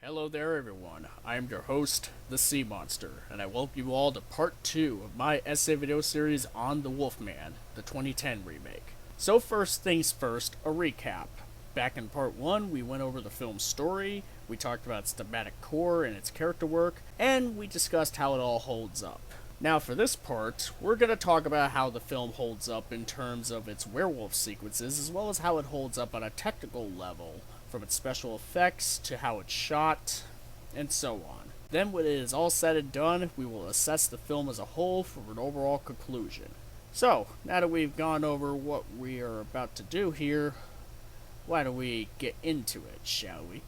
Hello there, everyone. I am your host, the Sea Monster, and I welcome you all to part 2 of my essay video series on the Wolfman, the 2010 remake. So first things first, a recap. Back in part 1, we went over the film's story, we talked about its thematic core and its character work, and we discussed how it all holds up. Now for this part, we're going to talk about how the film holds up in terms of its werewolf sequences, as well as how it holds up on a technical level, from its special effects to how it's shot, and so on. Then when it is all said and done, we will assess the film as a whole for an overall conclusion. So, now that we've gone over what we are about to do here, why don't we get into it, shall we?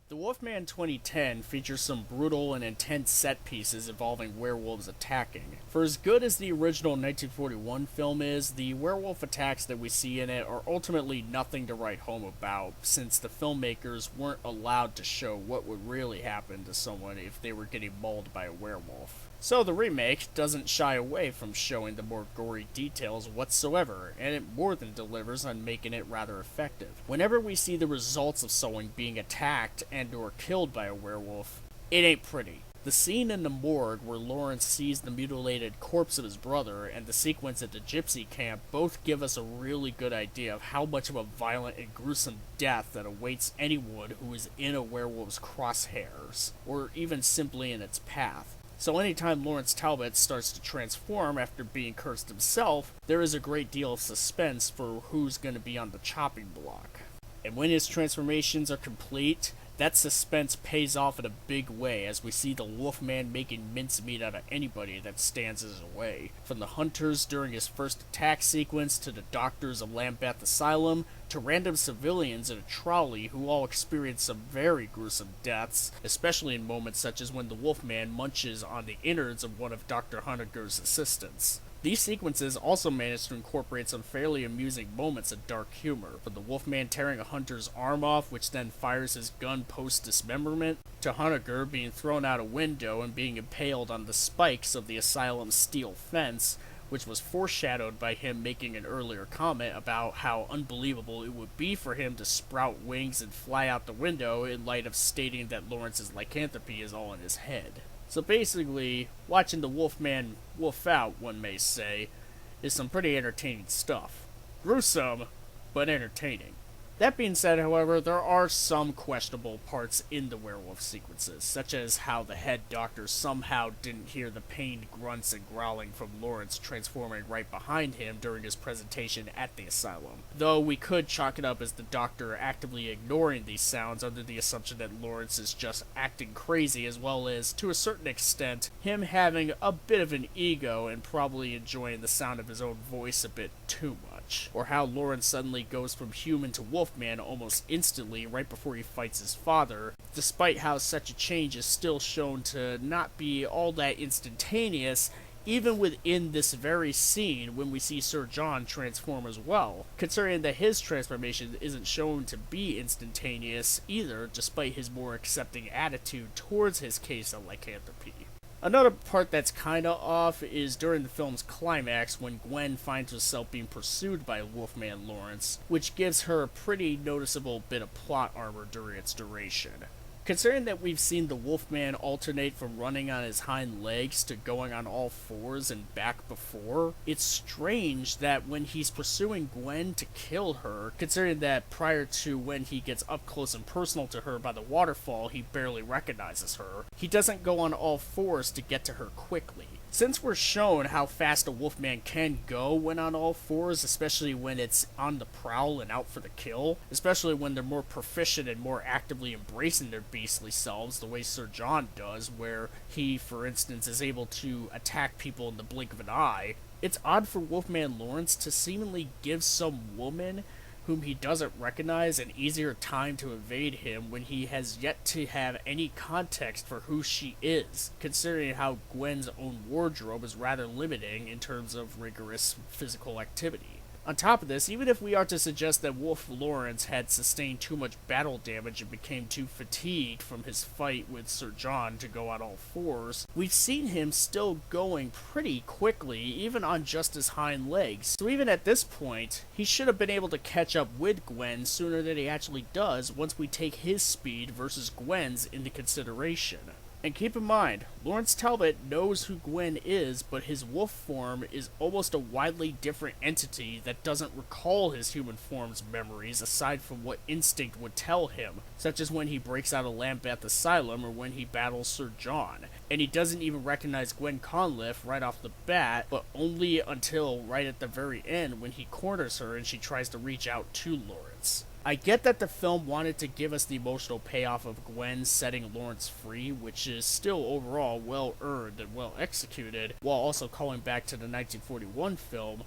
The Wolfman 2010 features some brutal and intense set pieces involving werewolves attacking. For as good as the original 1941 film is, the werewolf attacks that we see in it are ultimately nothing to write home about, since the filmmakers weren't allowed to show what would really happen to someone if they were getting mauled by a werewolf. So the remake doesn't shy away from showing the more gory details whatsoever, and it more than delivers on making it rather effective. Whenever we see the results of someone being attacked and or killed by a werewolf, it ain't pretty. The scene in the morgue where Lawrence sees the mutilated corpse of his brother and the sequence at the gypsy camp both give us a really good idea of how much of a violent and gruesome death that awaits anyone who is in a werewolf's crosshairs, or even simply in its path. So anytime Lawrence Talbot starts to transform after being cursed himself, there is a great deal of suspense for who's going to be on the chopping block. And when his transformations are complete, that suspense pays off in a big way as we see the Wolfman making mincemeat out of anybody that stands in his way. From the hunters during his first attack sequence, to the doctors of Lambeth Asylum, to random civilians in a trolley who all experience some very gruesome deaths, especially in moments such as when the Wolfman munches on the innards of one of Dr. Honegger's assistants. These sequences also manage to incorporate some fairly amusing moments of dark humor, from the Wolfman tearing a hunter's arm off, which then fires his gun post-dismemberment, to Honegger being thrown out a window and being impaled on the spikes of the asylum's steel fence, which was foreshadowed by him making an earlier comment about how unbelievable it would be for him to sprout wings and fly out the window in light of stating that Lawrence's lycanthropy is all in his head. So basically, watching the Wolfman wolf out, one may say, is some pretty entertaining stuff. Gruesome, but entertaining. That being said, however, there are some questionable parts in the werewolf sequences, such as how the head doctor somehow didn't hear the pained grunts and growling from Lawrence transforming right behind him during his presentation at the asylum. Though we could chalk it up as the doctor actively ignoring these sounds under the assumption that Lawrence is just acting crazy, as well as, to a certain extent, him having a bit of an ego and probably enjoying the sound of his own voice a bit too much. Or how Lawrence suddenly goes from human to Wolfman almost instantly right before he fights his father, despite how such a change is still shown to not be all that instantaneous, even within this very scene when we see Sir John transform as well, considering that his transformation isn't shown to be instantaneous either, despite his more accepting attitude towards his case of lycanthropy. Another part that's kinda off is during the film's climax when Gwen finds herself being pursued by Wolfman Lawrence, which gives her a pretty noticeable bit of plot armor during its duration. Considering that we've seen the Wolfman alternate from running on his hind legs to going on all fours and back before, it's strange that when he's pursuing Gwen to kill her, considering that prior to when he gets up close and personal to her by the waterfall, he barely recognizes her, he doesn't go on all fours to get to her quickly. Since we're shown how fast a Wolfman can go when on all fours, especially when it's on the prowl and out for the kill, especially when they're more proficient and more actively embracing their beastly selves, the way Sir John does, where he, for instance, is able to attack people in the blink of an eye, it's odd for Wolfman Lawrence to seemingly give some woman whom he doesn't recognize an easier time to evade him when he has yet to have any context for who she is, considering how Gwen's own wardrobe is rather limiting in terms of rigorous physical activity. On top of this, even if we are to suggest that Wolf Lawrence had sustained too much battle damage and became too fatigued from his fight with Sir John to go on all fours, we've seen him still going pretty quickly, even on just his hind legs. So even at this point, he should have been able to catch up with Gwen sooner than he actually does once we take his speed versus Gwen's into consideration. And keep in mind, Lawrence Talbot knows who Gwen is, but his wolf form is almost a widely different entity that doesn't recall his human form's memories aside from what instinct would tell him, such as when he breaks out of Lambeth Asylum or when he battles Sir John. And he doesn't even recognize Gwen Conliffe right off the bat, but only until right at the very end when he corners her and she tries to reach out to Lawrence. I get that the film wanted to give us the emotional payoff of Gwen setting Lawrence free, which is still overall well earned and well executed, while also calling back to the 1941 film,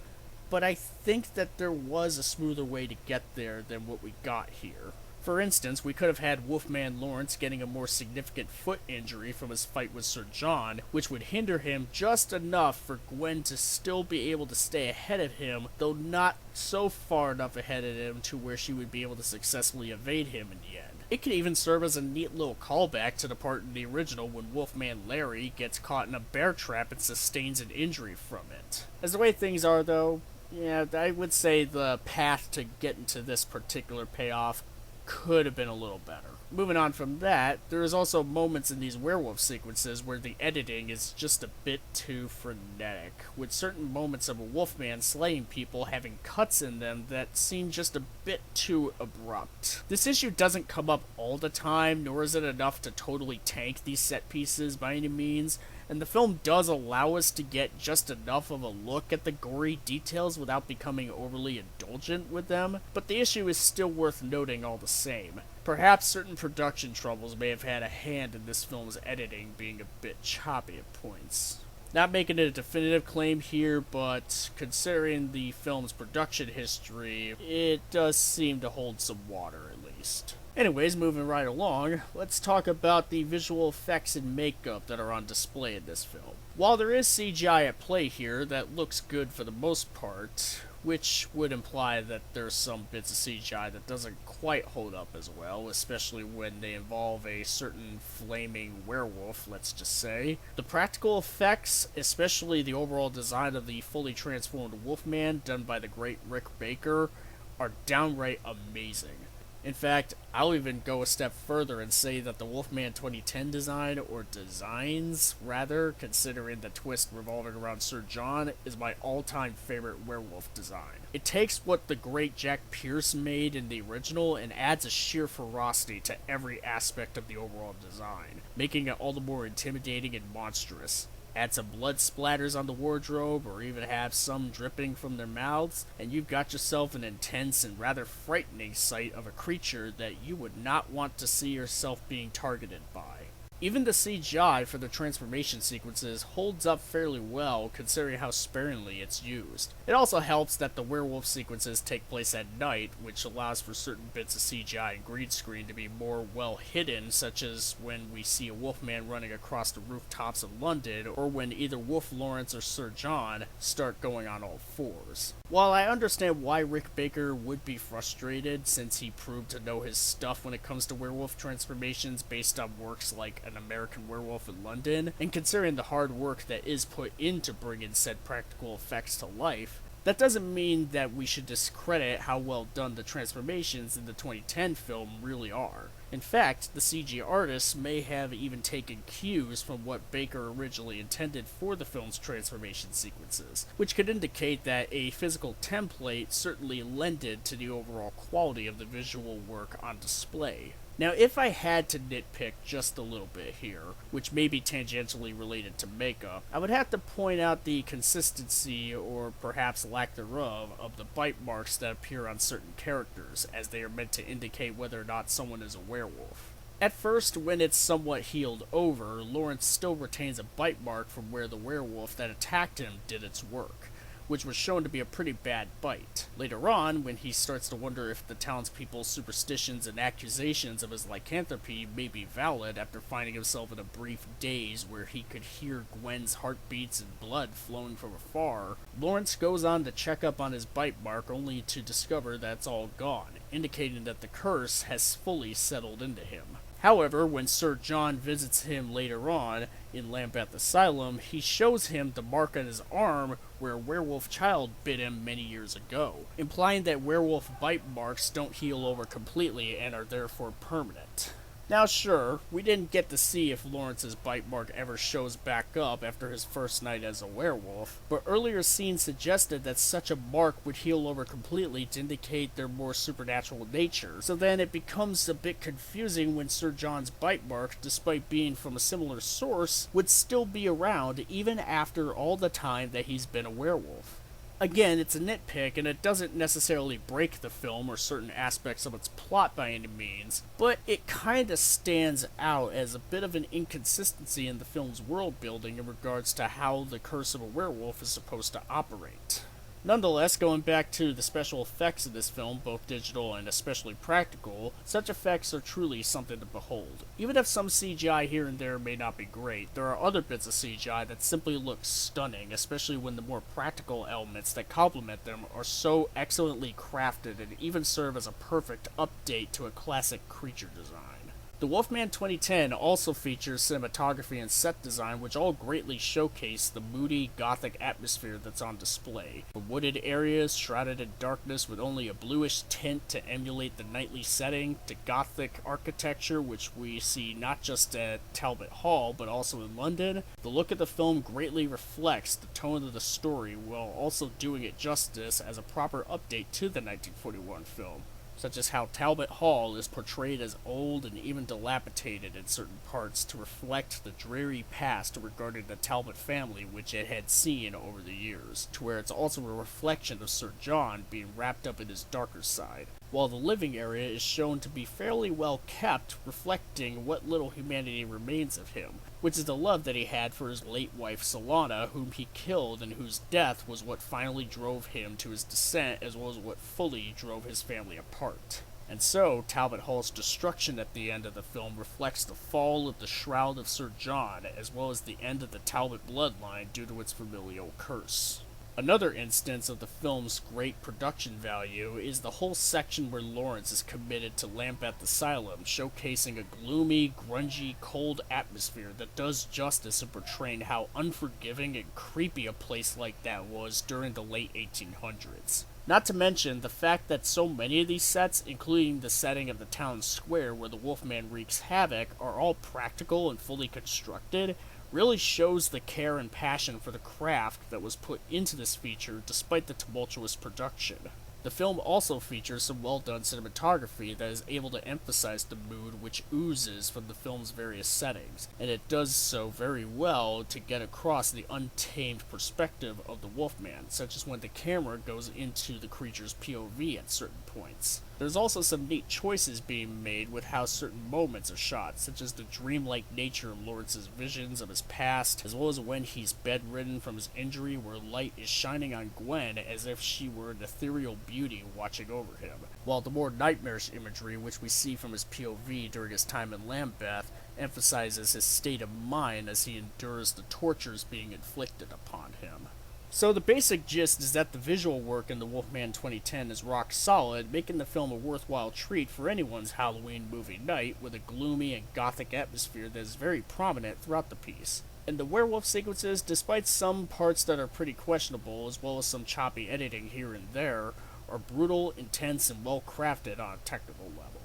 but I think that there was a smoother way to get there than what we got here. For instance, we could have had Wolfman Lawrence getting a more significant foot injury from his fight with Sir John, which would hinder him just enough for Gwen to still be able to stay ahead of him, though not so far enough ahead of him to where she would be able to successfully evade him in the end. It could even serve as a neat little callback to the part in the original when Wolfman Larry gets caught in a bear trap and sustains an injury from it. As the way things are though, yeah, I would say the path to getting to this particular payoff could have been a little better. Moving on from that, there is also moments in these werewolf sequences where the editing is just a bit too frenetic, with certain moments of a wolfman slaying people having cuts in them that seem just a bit too abrupt. This issue doesn't come up all the time, nor is it enough to totally tank these set pieces by any means, and the film does allow us to get just enough of a look at the gory details without becoming overly indulgent with them, but the issue is still worth noting all the same. Perhaps certain production troubles may have had a hand in this film's editing being a bit choppy at points. Not making it a definitive claim here, but considering the film's production history, it does seem to hold some water at least. Anyways, moving right along, let's talk about the visual effects and makeup that are on display in this film. While there is CGI at play here that looks good for the most part, which would imply that there's some bits of CGI that doesn't quite hold up as well, especially when they involve a certain flaming werewolf, let's just say. The practical effects, especially the overall design of the fully transformed Wolfman done by the great Rick Baker, are downright amazing. In fact, I'll even go a step further and say that the Wolfman 2010 design, or designs rather, considering the twist revolving around Sir John, is my all-time favorite werewolf design. It takes what the great Jack Pierce made in the original and adds a sheer ferocity to every aspect of the overall design, making it all the more intimidating and monstrous. Add some blood splatters on the wardrobe, or even have some dripping from their mouths, and you've got yourself an intense and rather frightening sight of a creature that you would not want to see yourself being targeted by. Even the CGI for the transformation sequences holds up fairly well considering how sparingly it's used. It also helps that the werewolf sequences take place at night, which allows for certain bits of CGI and green screen to be more well hidden, such as when we see a wolfman running across the rooftops of London, or when either Wolf Lawrence or Sir John start going on all fours. While I understand why Rick Baker would be frustrated, since he proved to know his stuff when it comes to werewolf transformations based on works like An American Werewolf in London, and considering the hard work that is put into bringing said practical effects to life, that doesn't mean that we should discredit how well done the transformations in the 2010 film really are. In fact, the CG artists may have even taken cues from what Baker originally intended for the film's transformation sequences, which could indicate that a physical template certainly lended to the overall quality of the visual work on display. Now, if I had to nitpick just a little bit here, which may be tangentially related to makeup, I would have to point out the consistency, or perhaps lack thereof, of the bite marks that appear on certain characters, as they are meant to indicate whether or not someone is a werewolf. At first, when it's somewhat healed over, Lawrence still retains a bite mark from where the werewolf that attacked him did its work. which was shown to be a pretty bad bite. Later on, when he starts to wonder if the townspeople's superstitions and accusations of his lycanthropy may be valid after finding himself in a brief daze where he could hear Gwen's heartbeats and blood flowing from afar, Lawrence goes on to check up on his bite mark only to discover that it's all gone, indicating that the curse has fully settled into him. However, when Sir John visits him later on in Lambeth Asylum, he shows him the mark on his arm where a werewolf child bit him many years ago, implying that werewolf bite marks don't heal over completely and are therefore permanent. Now sure, we didn't get to see if Lawrence's bite mark ever shows back up after his first night as a werewolf, but earlier scenes suggested that such a mark would heal over completely to indicate their more supernatural nature, so then it becomes a bit confusing when Sir John's bite mark, despite being from a similar source, would still be around even after all the time that he's been a werewolf. Again, it's a nitpick, and it doesn't necessarily break the film or certain aspects of its plot by any means, but it kinda stands out as a bit of an inconsistency in the film's world building in regards to how the curse of a werewolf is supposed to operate. Nonetheless, going back to the special effects of this film, both digital and especially practical, such effects are truly something to behold. Even if some CGI here and there may not be great, there are other bits of CGI that simply look stunning, especially when the more practical elements that complement them are so excellently crafted and even serve as a perfect update to a classic creature design. The Wolfman 2010 also features cinematography and set design which all greatly showcase the moody, gothic atmosphere that's on display. From wooded areas shrouded in darkness with only a bluish tint to emulate the nightly setting, to gothic architecture which we see not just at Talbot Hall but also in London, the look of the film greatly reflects the tone of the story while also doing it justice as a proper update to the 1941 film, such as how Talbot Hall is portrayed as old and even dilapidated in certain parts to reflect the dreary past regarding the Talbot family which it had seen over the years, to where it's also a reflection of Sir John being wrapped up in his darker side, while the living area is shown to be fairly well kept, reflecting what little humanity remains of him, which is the love that he had for his late wife Solana, whom he killed and whose death was what finally drove him to his descent as well as what fully drove his family apart. And so, Talbot Hall's destruction at the end of the film reflects the fall of the Shroud of Sir John, as well as the end of the Talbot bloodline due to its familial curse. Another instance of the film's great production value is the whole section where Lawrence is committed to Lambeth Asylum, showcasing a gloomy, grungy, cold atmosphere that does justice in portraying how unforgiving and creepy a place like that was during the late 1800s. Not to mention the fact that so many of these sets, including the setting of the town square where the Wolfman wreaks havoc, are all practical and fully constructed, really shows the care and passion for the craft that was put into this feature despite the tumultuous production. The film also features some well-done cinematography that is able to emphasize the mood which oozes from the film's various settings, and it does so very well to get across the untamed perspective of the Wolfman, such as when the camera goes into the creature's POV at certain points. There's also some neat choices being made with how certain moments are shot, such as the dreamlike nature of Lawrence's visions of his past, as well as when he's bedridden from his injury where light is shining on Gwen as if she were an ethereal beauty watching over him, while the more nightmarish imagery which we see from his POV during his time in Lambeth emphasizes his state of mind as he endures the tortures being inflicted upon him. So the basic gist is that the visual work in the Wolfman 2010 is rock solid, making the film a worthwhile treat for anyone's Halloween movie night with a gloomy and gothic atmosphere that is very prominent throughout the piece. And the werewolf sequences, despite some parts that are pretty questionable, as well as some choppy editing here and there, are brutal, intense, and well crafted on a technical level.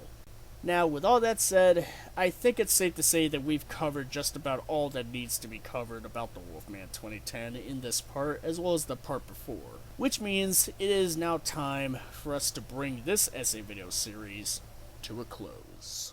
Now, with all that said, I think it's safe to say that we've covered just about all that needs to be covered about the Wolfman 2010 in this part, as well as the part before. Which means it is now time for us to bring this essay video series to a close.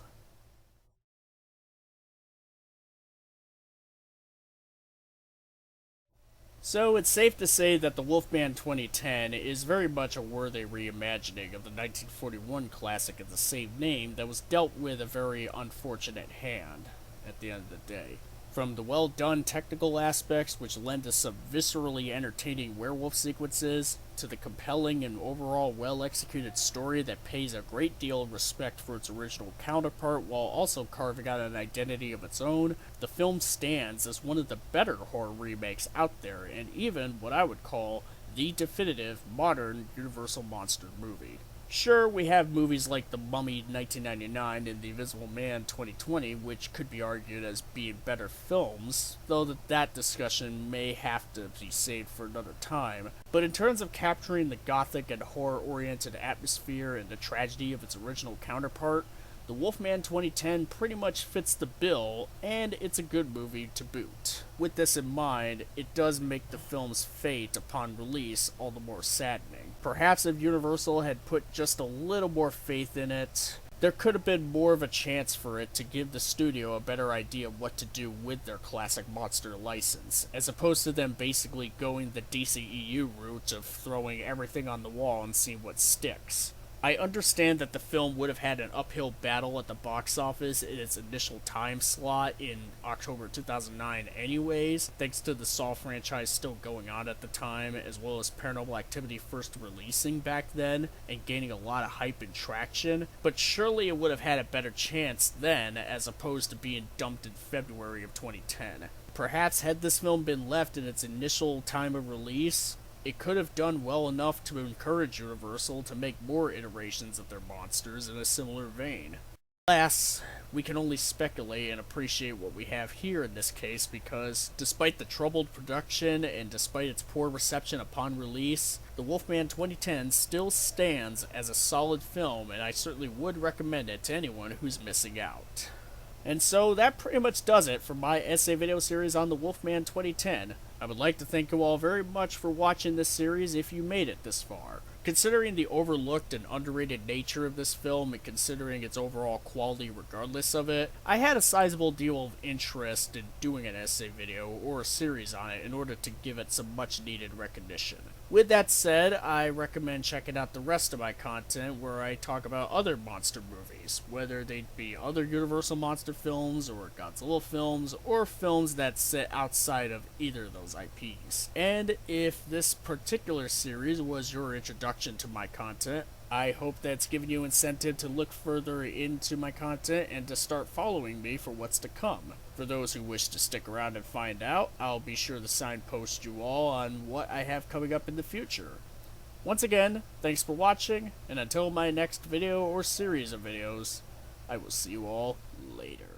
So it's safe to say that the Wolfman 2010 is very much a worthy reimagining of the 1941 classic of the same name that was dealt with a very unfortunate hand at the end of the day. From the well-done technical aspects, which lend to some viscerally entertaining werewolf sequences, to the compelling and overall well-executed story that pays a great deal of respect for its original counterpart while also carving out an identity of its own, the film stands as one of the better horror remakes out there, and even what I would call the definitive modern Universal monster movie. Sure, we have movies like The Mummy 1999 and The Invisible Man 2020, which could be argued as being better films, though that discussion may have to be saved for another time. But in terms of capturing the gothic and horror-oriented atmosphere and the tragedy of its original counterpart, The Wolfman 2010 pretty much fits the bill, and it's a good movie to boot. With this in mind, it does make the film's fate upon release all the more saddening. Perhaps if Universal had put just a little more faith in it, there could have been more of a chance for it to give the studio a better idea of what to do with their classic monster license, as opposed to them basically going the DCEU route of throwing everything on the wall and seeing what sticks. I understand that the film would have had an uphill battle at the box office in its initial time slot in October 2009 anyways, thanks to the Saw franchise still going on at the time, as well as Paranormal Activity first releasing back then and gaining a lot of hype and traction, but surely it would have had a better chance then as opposed to being dumped in February of 2010. Perhaps had this film been left in its initial time of release, it could have done well enough to encourage Universal to make more iterations of their monsters in a similar vein. Alas, we can only speculate and appreciate what we have here in this case because, despite the troubled production and despite its poor reception upon release, The Wolfman 2010 still stands as a solid film, and I certainly would recommend it to anyone who's missing out. And so that pretty much does it for my essay video series on The Wolfman 2010. I would like to thank you all very much for watching this series if you made it this far. Considering the overlooked and underrated nature of this film and considering its overall quality regardless of it, I had a sizable deal of interest in doing an essay video or a series on it in order to give it some much needed recognition. With that said, I recommend checking out the rest of my content where I talk about other monster movies, whether they be other Universal monster films or Godzilla films or films that sit outside of either of those IPs. And if this particular series was your introduction to my content, I hope that's given you incentive to look further into my content and to start following me for what's to come. For those who wish to stick around and find out, I'll be sure to signpost you all on what I have coming up in the future. Once again, thanks for watching, and until my next video or series of videos, I will see you all later.